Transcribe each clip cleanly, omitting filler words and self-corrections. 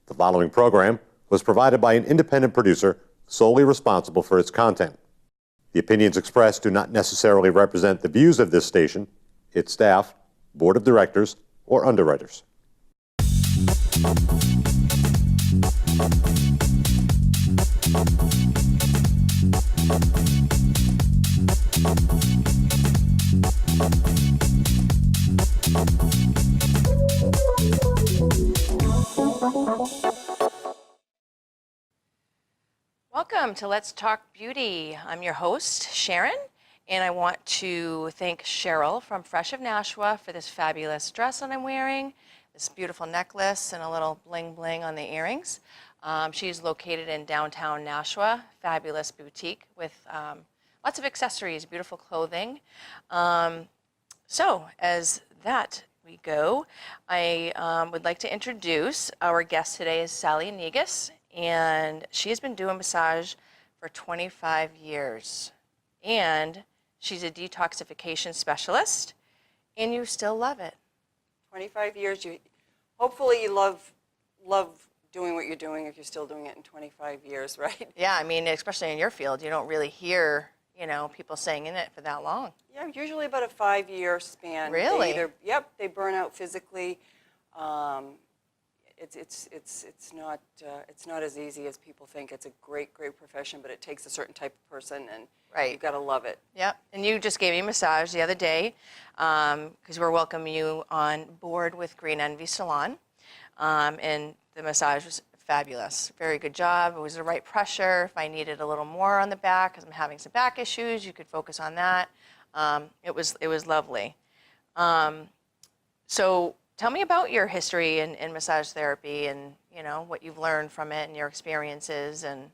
The following program was provided by an independent producer solely responsible for its content. The opinions expressed do not necessarily represent the views of this station, its staff, board of directors, or underwriters. Welcome to Let's Talk Beauty. I'm your host, Sharon, and I want to thank Cheryl from Fresh of Nashua for this fabulous dress that I'm wearing, this beautiful necklace, and a little bling bling on the earrings. She's located in downtown Nashua, fabulous boutique with lots of accessories, beautiful clothing. So as that we go, I would like to introduce our guest today is Sally Negos. And she has been doing massage for 25 years. And she's a detoxification specialist, and you still love it. 25 years, hopefully you love doing what you're doing if you're still doing it in 25 years, right? Yeah, I mean, especially in your field, you don't really hear, people staying in it for that long. Yeah, usually about a 5-year span. Really? They burn out physically. It's not as easy as people think. It's a great profession, but it takes a certain type of person, and you've got to love it. Yep. And you just gave me a massage the other day because we're welcoming you on board with Green Envy Salon, and the massage was fabulous. Very good job. It was the right pressure. If I needed a little more on the back because I'm having some back issues, you could focus on that. It was lovely. So. Tell me about your history in massage therapy and, what you've learned from it and your experiences. And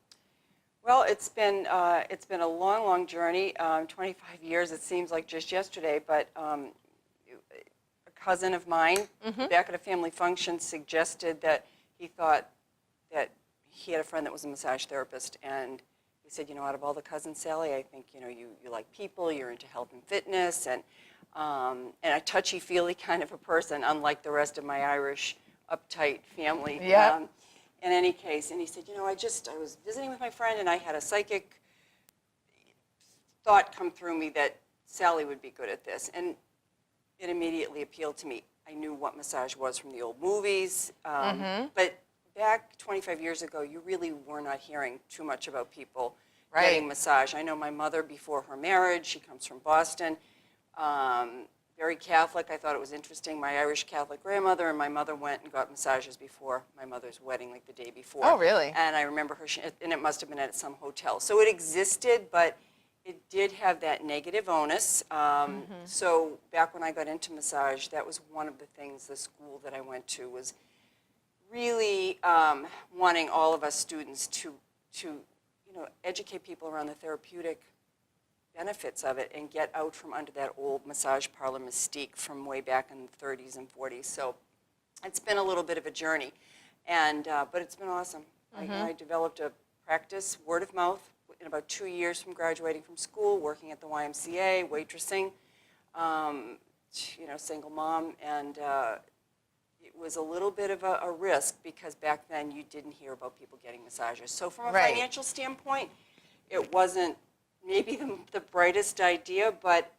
well, it's been a long journey. 25 years, it seems like just yesterday, but a cousin of mine back at a family function suggested that he thought that he had a friend that was a massage therapist, and he said, out of all the cousins, Sally, I think, you like people, you're into health and fitness, and a touchy-feely kind of a person, unlike the rest of my Irish, uptight family. Yeah. In any case, and he said, I was visiting with my friend, and I had a psychic thought come through me that Sally would be good at this, and it immediately appealed to me. I knew what massage was from the old movies, but back 25 years ago, you really were not hearing too much about people getting massage. I know my mother, before her marriage, she comes from Boston, very Catholic. I thought it was interesting. My Irish Catholic grandmother and my mother went and got massages before my mother's wedding, like the day before. Oh, really? And I remember her, and it must have been at some hotel. So it existed, but it did have that negative onus. So back when I got into massage, that was one of the things the school that I went to was really wanting all of us students to educate people around the therapeutic benefits of it and get out from under that old massage parlor mystique from way back in the 30s and 40s. So it's been a little bit of a journey, and but it's been awesome. I developed a practice, word of mouth, in about 2 years from graduating from school, working at the YMCA, waitressing, single mom, and it was a little bit of a risk because back then you didn't hear about people getting massages. So from a financial standpoint, it wasn't maybe the brightest idea, but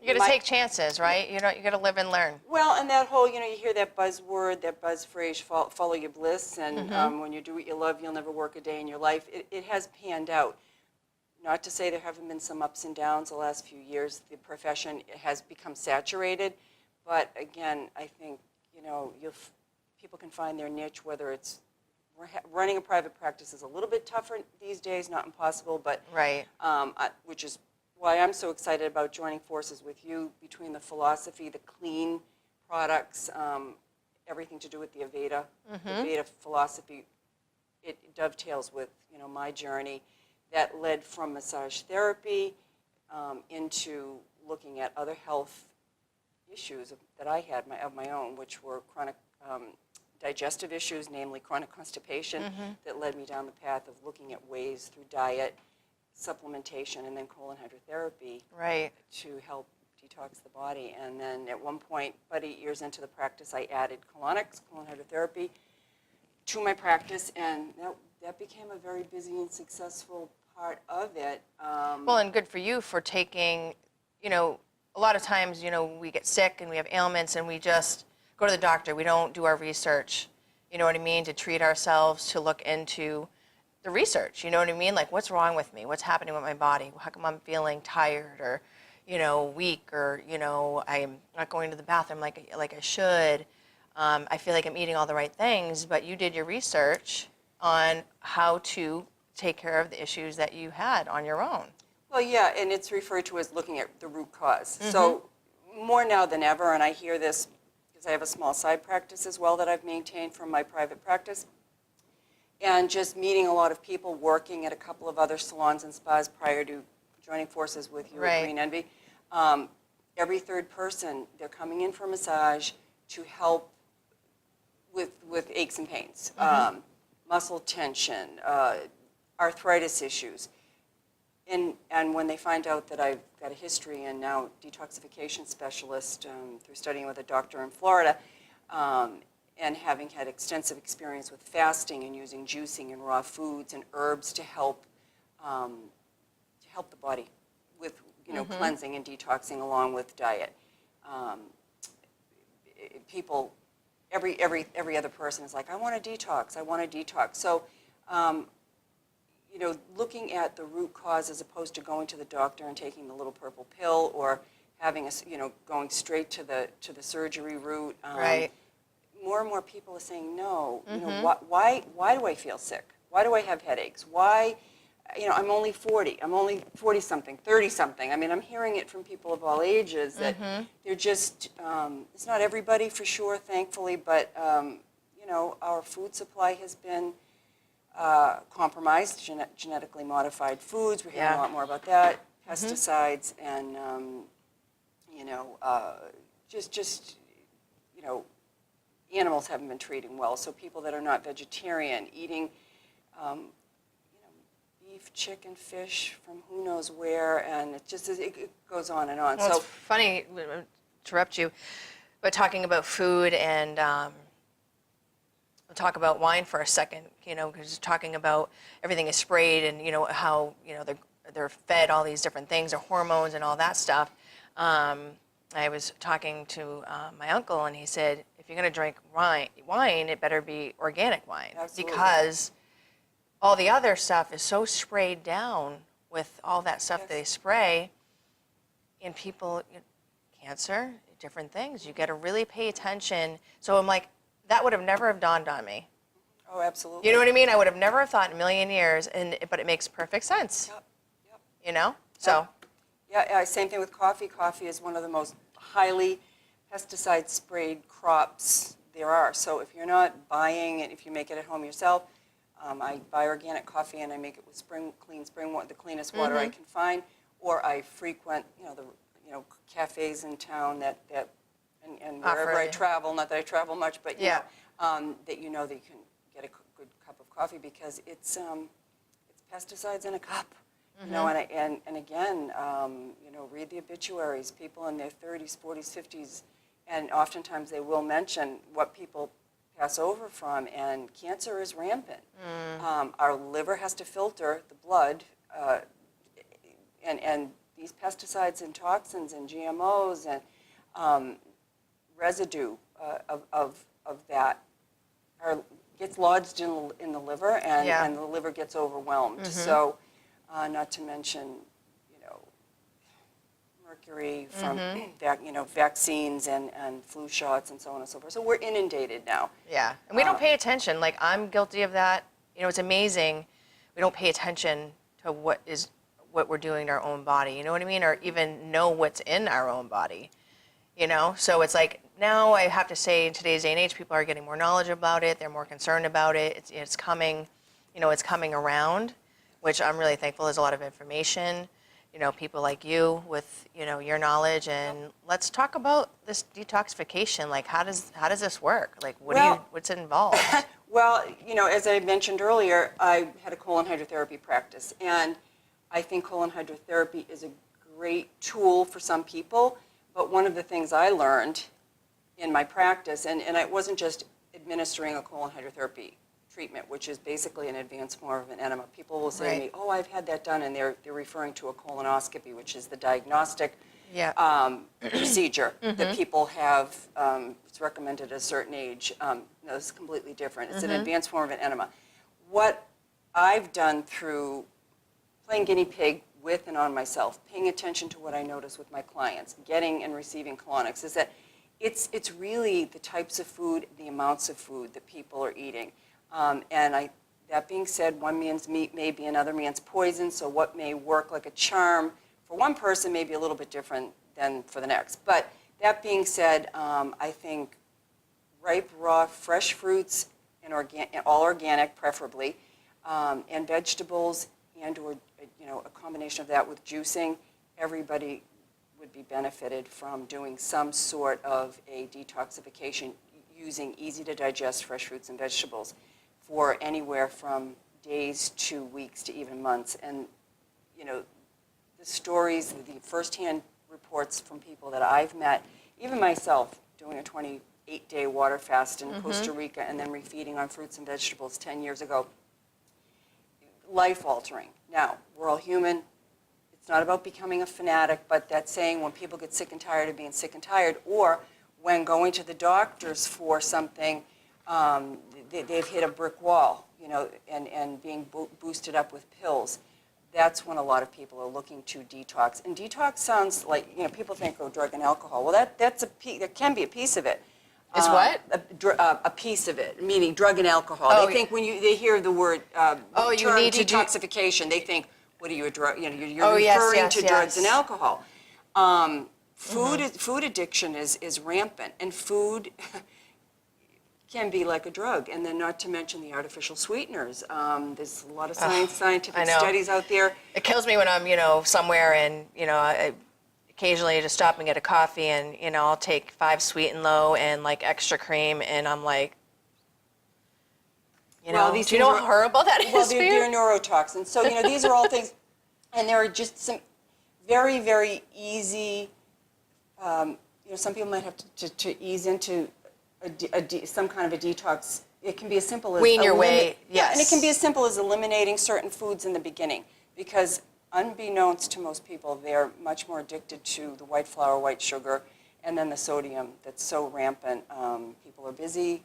you got to take chances, right? You got to live and learn. Well, and that whole, you hear that buzzword, that buzz phrase, follow your bliss, and when you do what you love, you'll never work a day in your life. It has panned out. Not to say there haven't been some ups and downs the last few years. The profession has become saturated, but again, I think, people can find their niche, whether it's running a private practice is a little bit tougher these days, not impossible, but which is why I'm so excited about joining forces with you between the philosophy, the clean products, everything to do with the Aveda, the Aveda philosophy. It dovetails with my journey that led from massage therapy into looking at other health issues that I had of my own, which were chronic digestive issues, namely chronic constipation, that led me down the path of looking at ways through diet, supplementation, and then colon hydrotherapy to help detox the body. And then at one point, about 8 years into the practice, I added colonics, colon hydrotherapy, to my practice, and that became a very busy and successful part of it. Well, and good for you for taking, a lot of times, we get sick and we have ailments and we just go to the doctor. We don't do our research, you know what I mean, to treat ourselves, to look into the research, you know what I mean? Like, what's wrong with me? What's happening with my body? How come I'm feeling tired or, weak or, I'm not going to the bathroom like I should. I feel like I'm eating all the right things, but you did your research on how to take care of the issues that you had on your own. Well, yeah, and it's referred to as looking at the root cause. So more now than ever, and I hear this because I have a small side practice as well that I've maintained from my private practice, and just meeting a lot of people working at a couple of other salons and spas prior to joining forces with you at Green Envy. Every third person, they're coming in for massage to help with aches and pains, muscle tension, arthritis issues. And when they find out that I've got a history and now detoxification specialist through studying with a doctor in Florida, and having had extensive experience with fasting and using juicing and raw foods and herbs to help the body with cleansing and detoxing along with diet. People, every other person is like, I want to detox, I want to detox. So. Looking at the root cause as opposed to going to the doctor and taking the little purple pill or having going straight to the surgery route. Right. More and more people are saying no. Why do I feel sick? Why do I have headaches? Why? I'm only 40. I'm only 40 something, 30 something. I mean, I'm hearing it from people of all ages that they're just. It's not everybody for sure, thankfully, but our food supply has been. Compromised, genetically modified foods. We're hearing a lot more about that. Pesticides and animals haven't been treated well. So people that are not vegetarian, eating beef, chicken, fish from who knows where, and it goes on and on. Well, So it's funny, interrupt you, but talking about food and. Talk about wine for a second, because talking about everything is sprayed and, how, they're fed all these different things, or hormones and all that stuff. I was talking to my uncle, and he said, if you're going to drink wine, it better be organic wine. Absolutely. Because all the other stuff is so sprayed down with all that stuff Yes. they spray, and people, cancer, different things. You got to really pay attention. So I'm like, that would have never have dawned on me. Oh, absolutely. You know what I mean? I would have never thought in a million years, but it makes perfect sense. Yep. So. Yeah, same thing with coffee. Coffee is one of the most highly pesticide-sprayed crops there are. So if you're not buying it, if you make it at home yourself, I buy organic coffee and I make it with clean spring water, the cleanest water I can find, or I frequent, the cafes in town that and wherever I travel, not that I travel much, but that that you can get a good cup of coffee because it's pesticides in a cup, and again, read the obituaries, people in their 30s, 40s, 50s, and oftentimes they will mention what people pass over from, and cancer is rampant. Our liver has to filter the blood, and these pesticides and toxins and GMOs and residue of that gets lodged in the liver, and the liver gets overwhelmed. So, not to mention, mercury from vaccines and flu shots and so on and so forth. So we're inundated now. Yeah, and we don't pay attention. Like, I'm guilty of that. It's amazing. We don't pay attention to what we're doing to our own body. You know what I mean? Or even know what's in our own body. So it's like, now I have to say in today's day and age, people are getting more knowledge about it. They're more concerned about it. It's coming, it's coming around, which I'm really thankful. There's a lot of information, people like you with, your knowledge. And let's talk about this detoxification. Like, how does this work? Like, what's involved? Well, as I mentioned earlier, I had a colon hydrotherapy practice, and I think colon hydrotherapy is a great tool for some people. But one of the things I learned in my practice, and it wasn't just administering a colon hydrotherapy treatment, which is basically an advanced form of an enema. People will say to me, Right. oh, I've had that done, and they're referring to a colonoscopy, which is the diagnostic Yeah. procedure that people have. It's recommended at a certain age. No, this is completely different. It's an advanced form of an enema. What I've done through playing guinea pig with and on myself, paying attention to what I notice with my clients, getting and receiving colonics, is that it's really the types of food, the amounts of food that people are eating. That being said, one man's meat may be another man's poison, so what may work like a charm for one person may be a little bit different than for the next. But that being said, I think ripe, raw, fresh fruits, and all organic preferably, and vegetables, and or a combination of that with juicing, everybody would be benefited from doing some sort of a detoxification using easy to digest fresh fruits and vegetables for anywhere from days to weeks to even months. And the stories, the firsthand reports from people that I've met, even myself doing a 28-day water fast in Costa Rica and then refeeding on fruits and vegetables 10 years ago, life-altering. Now, we're all human. It's not about becoming a fanatic, but that saying when people get sick and tired of being sick and tired, or when going to the doctors for something, they've hit a brick wall, and being boosted up with pills. That's when a lot of people are looking to detox. And detox sounds like, people think, oh, drug and alcohol. Well, that can be a piece of it. Is what? A piece of it, meaning drug and alcohol. Oh, they think when they hear the word you term need to detoxification, they think, what are you, a drug? You're yes, referring yes, to yes. drugs and alcohol. Food addiction is rampant, and food can be like a drug. And then not to mention the artificial sweeteners. There's a lot of scientific I know. studies out there. It kills me when I'm, somewhere and, I occasionally just stop and get a coffee and, I'll take 5 sweet and low and like extra cream and I'm like, Well, these do you know things how horrible that is? Well, for you? they're neurotoxins. So, these are all things, and there are just some very, very easy, some people might have to ease into some kind of a detox. It can be as simple as Wean your way, Yeah, and it yes. can be as simple as eliminating certain foods in the beginning, because unbeknownst to most people, they're much more addicted to the white flour, white sugar, and then the sodium that's so rampant. People are busy.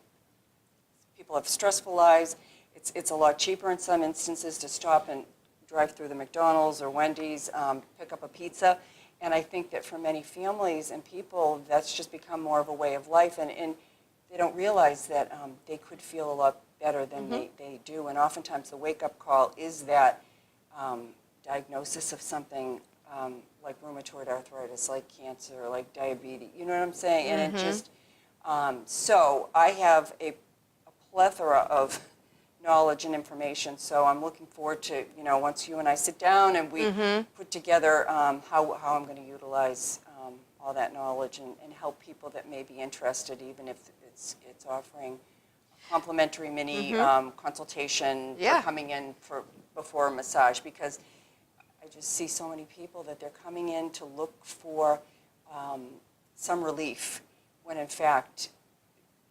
People have stressful lives. It's a lot cheaper in some instances to stop and drive through the McDonald's or Wendy's, pick up a pizza. And I think that for many families and people, that's just become more of a way of life. And they don't realize that they could feel a lot better than they do. And oftentimes the wake-up call is that diagnosis of something like rheumatoid arthritis, like cancer, like diabetes. You know what I'm saying? And it just, so I have a plethora of knowledge and information. So I'm looking forward to, once you and I sit down and we put together how I'm going to utilize all that knowledge and help people that may be interested, even if it's offering a complimentary mini consultation for coming in before a massage, because I just see so many people that they're coming in to look for some relief, when in fact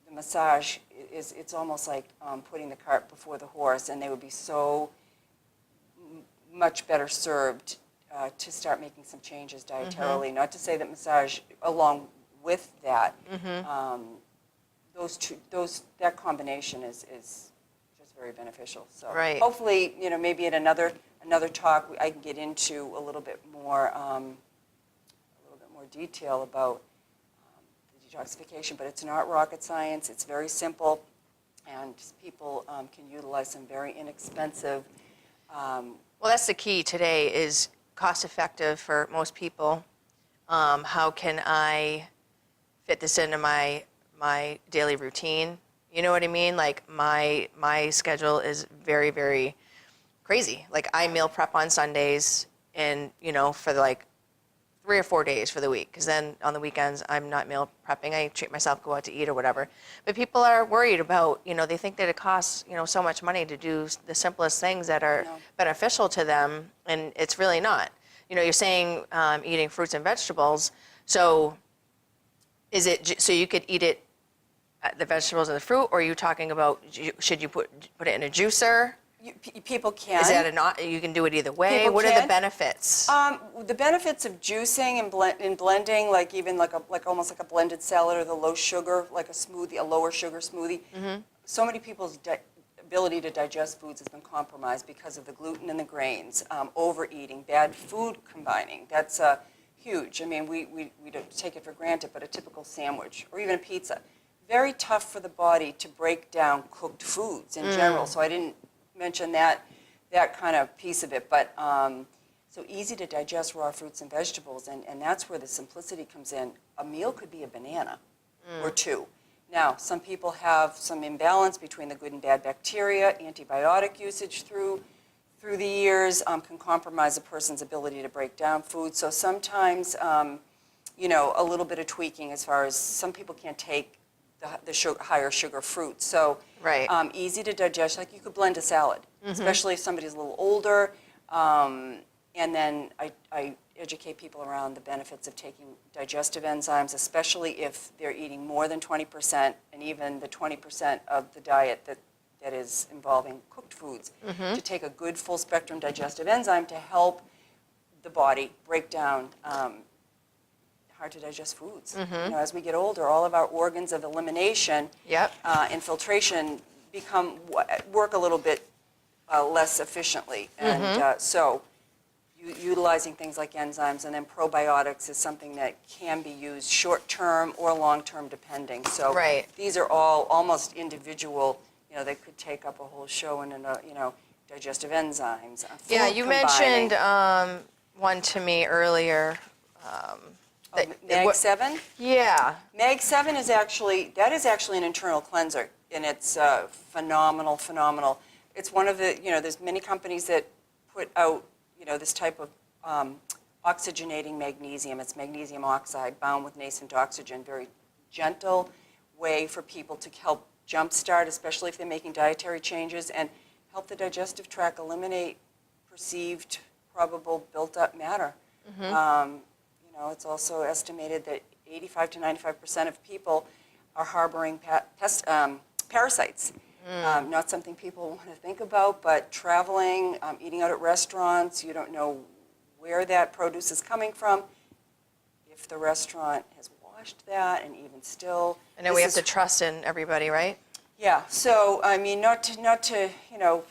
the massage it's almost like putting the cart before the horse, and they would be so much better served to start making some changes dietarily. Not to say that massage, along with that, that combination is just very beneficial. So Right. hopefully, maybe at another talk I can get into a little bit more detail about detoxification, but it's not rocket science. It's very simple, and people can utilize some very inexpensive. Well, that's the key today, is cost effective for most people. How can I fit this into my daily routine? You know what I mean? Like my schedule is very, very crazy. Like I meal prep on Sundays and, for like 3 or 4 days for the week, because then on the weekends I'm not meal prepping. I treat myself, go out to eat or whatever. But people are worried about, they think that it costs, so much money to do the simplest things that are beneficial to them, and it's really not. You're saying eating fruits and vegetables, so is it so you could eat it The vegetables and the fruit, or are you talking about should you put it in a juicer? People can. Is that you can do it either way? People What are can. the benefits? The benefits of juicing and blending, like even like almost like a blended salad or the low sugar, like a smoothie, a lower sugar smoothie. So many people's ability to digest foods has been compromised because of the gluten and the grains, overeating, bad food combining. That's huge. I mean, we don't take it for granted, but a typical sandwich or even a pizza, very tough for the body to break down cooked foods in general. So I didn't mention that kind of piece of it, but so easy to digest raw fruits and vegetables, and that's where the simplicity comes in. A meal could be a banana or two. Now, some people have some imbalance between the good and bad bacteria. Antibiotic usage through the years can compromise a person's ability to break down food. So sometimes, you know, a little bit of tweaking as far as some people can't take the higher sugar fruits. So Right. Easy to digest. Like you could blend a salad, especially if somebody's a little older. And then I educate people around the benefits of taking digestive enzymes, especially if they're eating more than 20% and even the 20% of the diet that is involving cooked foods, to take a good full spectrum digestive enzyme to help the body break down hard to digest foods. You know, as we get older, all of our organs of elimination Yep. and filtration work a little bit less efficiently. And so utilizing things like enzymes and then probiotics is something that can be used short-term or long-term depending. So Right. these are all almost individual, you know, they could take up a whole show in, you know, digestive enzymes. Yeah, food you combining. mentioned one to me earlier. Mag-7? Yeah. Mag-7 is actually an internal cleanser, and it's phenomenal. It's one of the, you know, there's many companies that put out, you know, this type of oxygenating magnesium. It's magnesium oxide bound with nascent oxygen, very gentle way for people to help jumpstart, especially if they're making dietary changes, and help the digestive tract eliminate perceived, probable built-up matter. You know, it's also estimated that 85 to 95% of people are harboring parasites. Not something people want to think about, but traveling, eating out at restaurants, you don't know where that produce is coming from, if the restaurant has washed that, and even still. I know we have to trust in everybody, right? Yeah, so, I mean, not to you know,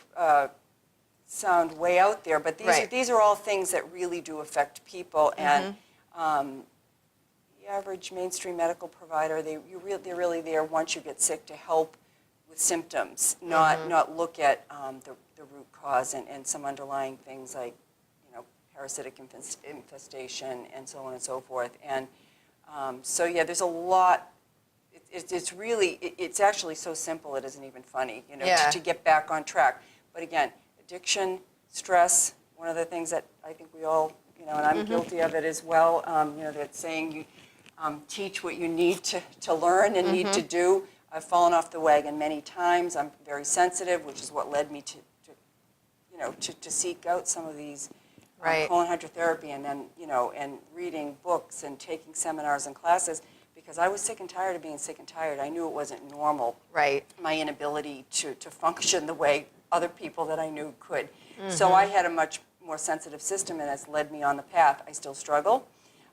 sound way out there, but these are all things that really do affect people, and the average mainstream medical provider, they're really there once you get sick to help with symptoms, not look at the root cause and some underlying things like, you know, parasitic infestation and so on and so forth. And so yeah, there's a lot. It's actually so simple it isn't even funny, you know, Yeah. to get back on track. But again, addiction, stress, one of the things that I think we all, you know, and I'm guilty of it as well, you know, that saying you teach what you need to learn and need to do. I've fallen off the wagon many times. I'm very sensitive, which is what led me to you know, to seek out some of these Right. colon hydrotherapy, and then, you know, and reading books and taking seminars and classes, because I was sick and tired of being sick and tired. I knew it wasn't normal. Right. My inability to function the way other people that I knew could. So I had a much more sensitive system, and it's led me on the path. I still struggle.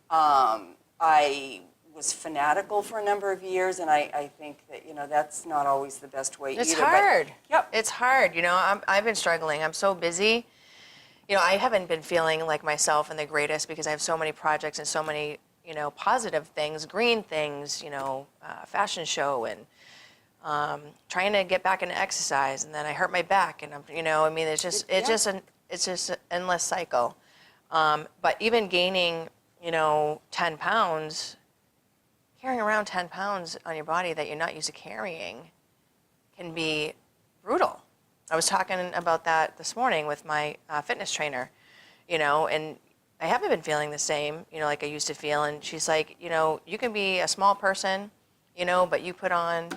I was fanatical for a number of years, and I think that, you know, that's not always the best way It's either. But, hard. yep. It's hard. You know, I've been struggling. I'm so busy. You know, I haven't been feeling like myself and the greatest because I have so many projects and so many, you know, positive things, green things, you know, fashion show, and trying to get back into exercise, and then I hurt my back, and I'm, you know, I mean, it's just an endless cycle. But even gaining, you know, 10 pounds, carrying around 10 pounds on your body that you're not used to carrying can be brutal. I was talking about that this morning with my fitness trainer, you know, and I haven't been feeling the same, you know, like I used to feel. And she's like, you know, you can be a small person, you know, but you put on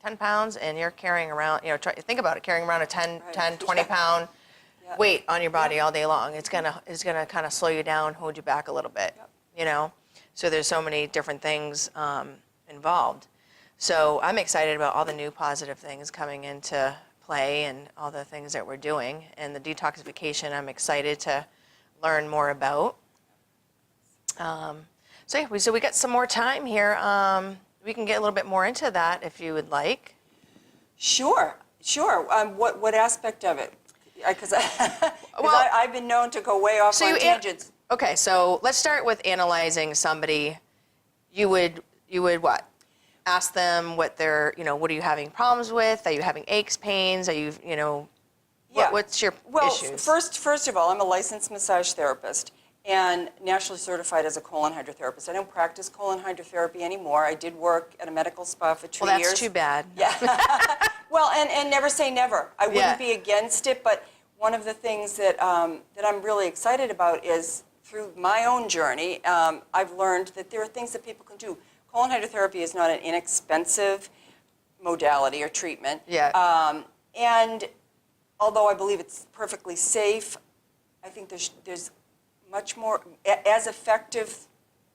10 pounds and you're carrying around, you know, think about it, carrying around a 10, 20 pound weight on your body all day long. It's gonna kind of slow you down, hold you back a little bit, you know. So there's so many different things involved. So I'm excited about all the new positive things coming into play and all the things that we're doing. And the detoxification, I'm excited to learn more about. So we got some more time here. We can get a little bit more into that if you would like. Sure. What aspect of it? Because I've been known to go way off on tangents. Okay, so let's start with analyzing somebody. You would what? Ask them what they're, what are you having problems with? Are you having aches, pains? Are you, what's your issues? First of all, I'm a licensed massage therapist and nationally certified as a colon hydrotherapist. I don't practice colon hydrotherapy anymore. I did work at a medical spa for 2 years. Well, that's too bad. Yeah. Well, and never say never. I wouldn't be against it, but one of the things that I'm really excited about is through my own journey, I've learned that there are things that people can do. Colon hydrotherapy is not an inexpensive modality or treatment. Yeah. And although I believe it's perfectly safe, I think there's much more, as effective,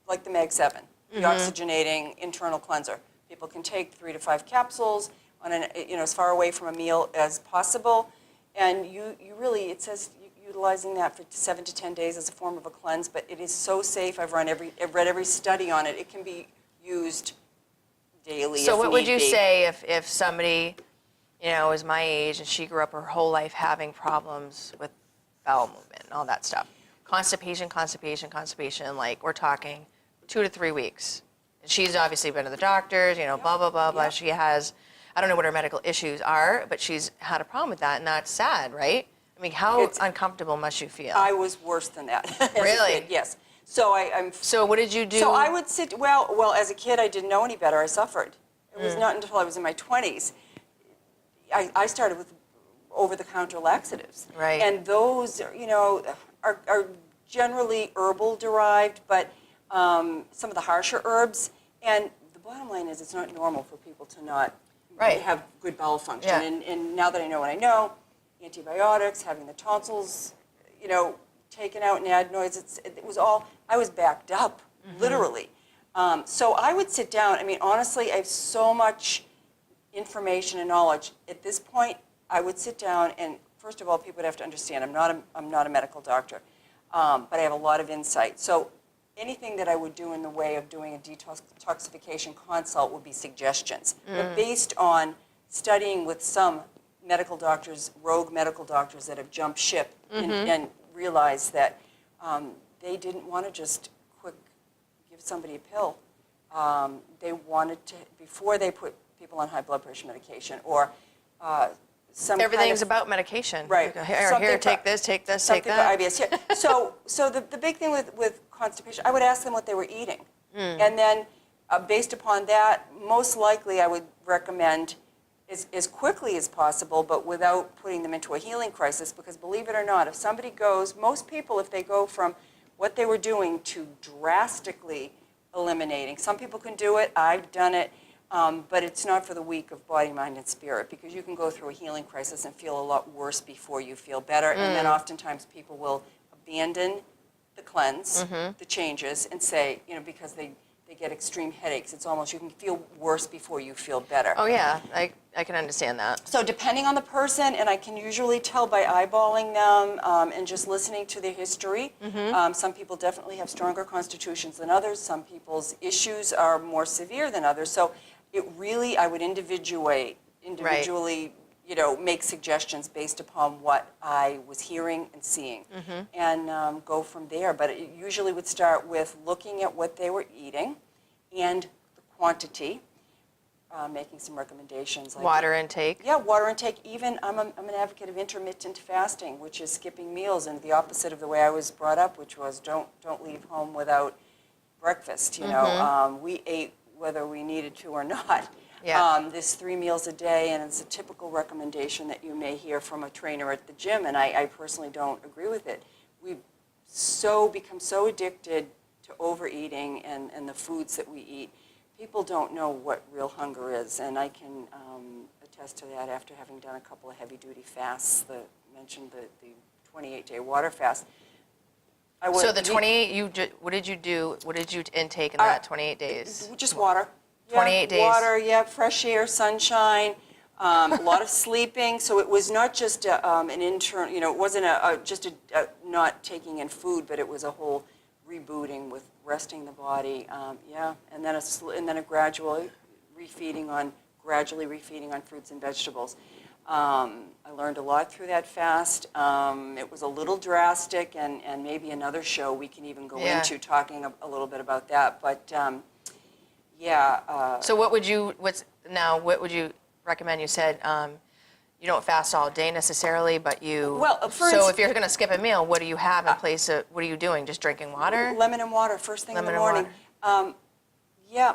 like the Mag 7, the oxygenating internal cleanser. People can take 3 to 5 capsules on as far away from a meal as possible, and you really, it says utilizing that for 7 to 10 days as a form of a cleanse, but it is so safe. I've read every study on it. It can be used daily. So what would you say if somebody, is my age and she grew up her whole life having problems with bowel movement and all that stuff? Constipation, like we're talking 2 to 3 weeks. And she's obviously been to the doctors, blah, blah, blah, blah. She has, I don't know what her medical issues are, but she's had a problem with that, and that's sad, right? I mean, how uncomfortable must you feel? I was worse than that. Really? As a kid, yes. So So what did you do? So I would sit, well, as a kid, I didn't know any better. I suffered. It was not until I was in my 20s. I started with over-the-counter laxatives. Right. And those, are generally herbal derived, but some of the harsher herbs. And the bottom line is it's not normal for people to not have good bowel function. Yeah. And now that I know what I know, antibiotics, having the tonsils, taken out and adenoids, it was all, I was backed up, literally. So I would sit down, honestly, I have so much information and knowledge. At this point, I would sit down and, first of all, people would have to understand, I'm not a medical doctor, but I have a lot of insight. So anything that I would do in the way of doing a detoxification consult would be suggestions. But based on studying with some medical doctors, rogue medical doctors that have jumped ship and realized that they didn't want to just give somebody a pill. They wanted to, before they put people on high blood pressure medication or everything's about medication. Right. Here, take this, take that. IBS. Yeah. So the big thing with constipation, I would ask them what they were eating. And then based upon that, most likely I would recommend as quickly as possible, but without putting them into a healing crisis, because believe it or not, if somebody goes, most people, if they go from what they were doing to drastically eliminating, some people can do it, I've done it, but it's not for the weak of body, mind, and spirit, because you can go through a healing crisis and feel a lot worse before you feel better, and then oftentimes people will abandon the cleanse, the changes, and say, because they get extreme headaches, it's almost, you can feel worse before you feel better. Oh yeah, I can understand that. So depending on the person, and I can usually tell by eyeballing them and just listening to their history, some people definitely have stronger constitutions than others, some people's issues are more severe than others, so it really, I would individually, make suggestions based upon what I was hearing and seeing, and go from there. But it usually would start with looking at what they were eating and the quantity, making some recommendations. Like water intake. Yeah, water intake. Even, I'm an advocate of intermittent fasting, which is skipping meals, and the opposite of the way I was brought up, which was don't leave home without breakfast. We ate whether we needed to or not. Yeah. This 3 meals a day, and it's a typical recommendation that you may hear from a trainer at the gym, and I personally don't agree with it. We've become so addicted to overeating and the foods that we eat. People don't know what real hunger is, and I can attest to that after having done a couple of heavy-duty fasts. Mentioned the 28-day water fast. So the 28, what did you do? What did you intake in that 28 days? Just water. Yeah, 28 days. water, yeah, fresh air, sunshine, a lot of sleeping. So it was not just an internal, it wasn't just a not taking in food, but it was a whole rebooting with resting the body. Yeah, and then a gradually refeeding on fruits and vegetables. I learned a lot through that fast. It was a little drastic, and maybe another show we can even go into talking a little bit about that. But yeah. So what would you recommend? You said you don't fast all day necessarily, but you. Well, so if you're going to skip a meal, what do you have in place of, what are you doing? Just drinking water? Lemon and water, first thing in the morning. Yeah,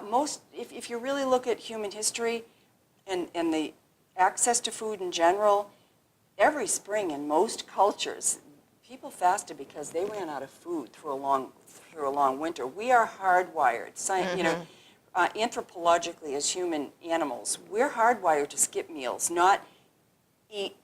if you really look at human history and the access to food in general, every spring in most cultures, people fasted because they ran out of food through a long winter. We are hardwired, anthropologically as human animals. We're hardwired to skip meals, not eat.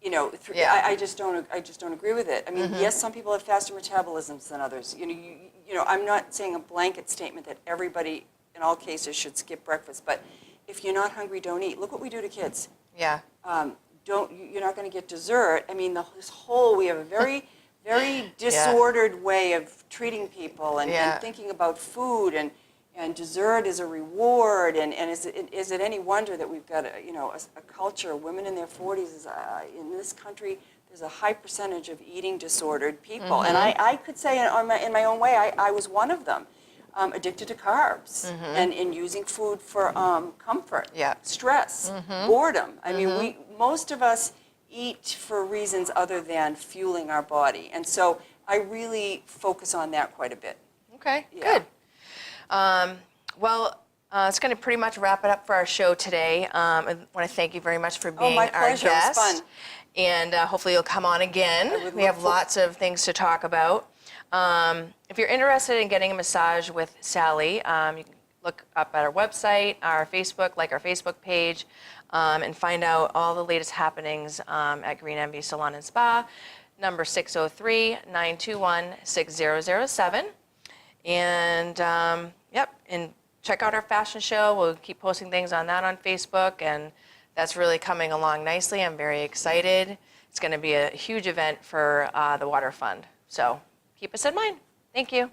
I just don't agree with it. I mean, yes, some people have faster metabolisms than others. I'm not saying a blanket statement that everybody in all cases should skip breakfast, but if you're not hungry, don't eat. Look what we do to kids. Yeah. You're not going to get dessert. I mean, we have a very, very disordered way of treating people and thinking about food, and dessert is a reward. And is it any wonder that we've got a culture, women in their 40s, in this country, there's a high percentage of eating disordered people. And I could say in my own way, I was one of them. Addicted to carbs and using food for comfort, stress, boredom. I mean, most of us eat for reasons other than fueling our body. And so I really focus on that quite a bit. Okay, good. It's going to pretty much wrap it up for our show today. I want to thank you very much for being my our pleasure. guest. It was fun. And hopefully you'll come on again. We have lots of things to talk about. If you're interested in getting a massage with Sally, you can look up at our website, our Facebook page, and find out all the latest happenings at Green Envy Salon and Spa, number 603-921-6007. And and check out our fashion show. We'll keep posting things on that on Facebook, and that's really coming along nicely. I'm very excited. It's going to be a huge event for the Water Fund. So keep us in mind. Thank you.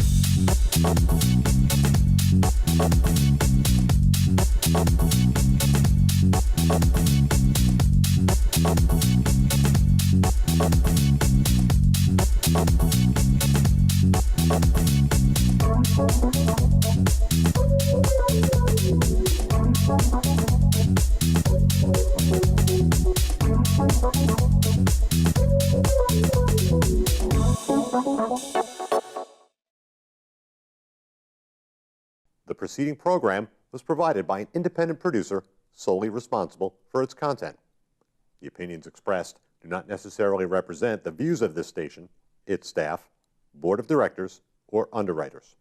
The preceding program was provided by an independent producer solely responsible for its content. The opinions expressed do not necessarily represent the views of this station, its staff, board of directors, or underwriters.